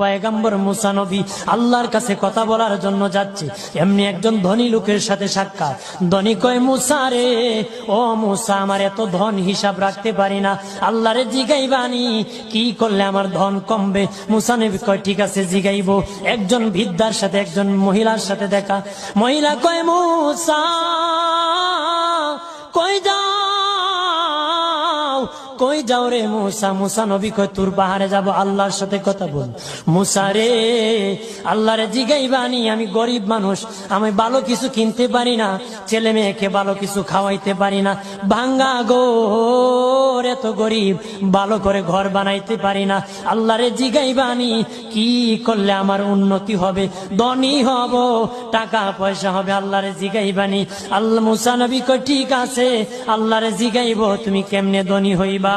পয়গম্বর মুসা নবী আল্লাহর কাছে কথা বলার জন্য যাচ্ছে, এমনি একজন ধনী লোকের সাথে সাক্ষাৎ। ধনী কয়, মুসা রে, ও মুসা, আমার এত ধন হিসাব রাখতে পারি না, আল্লাহরে জিগাইবানি কি করলে আমার ধন কমবে? মুসা নবী কয়, ঠিক আছে জিগাইব। একজন বৃদ্ধার সাথে একজন মহিলার সাথে দেখা। মহিলা কয়, মুসা কই যাও, কই যাও রে মুসা? মুসা নবী কয়, তোর পাহাড়ে যাব, আল্লাহর সাথে কথা বল। মুসা রে, আল্লাহরে জিগাইবানি, আমি গরিব মানুষ, আমি ভালো কিছু কিনতে পারি না, ছেলে মেয়েকে ভালো কিছু খাওয়াইতে পারি না, ভাঙ্গা গোর, এত গরিব, ভালো করে ঘর বানাইতে পারি না, আল্লাহরে জিগাইবানি কি করলে আমার উন্নতি হবে, ধনী হব, টাকা পয়সা হবে, আল্লাহরে জিগাইবানি। আল্লাহ মুসা নবী কয়, ঠিক আছে, আল্লাহরে জিগাইব, তুমি কেমনে ধনী হইবা?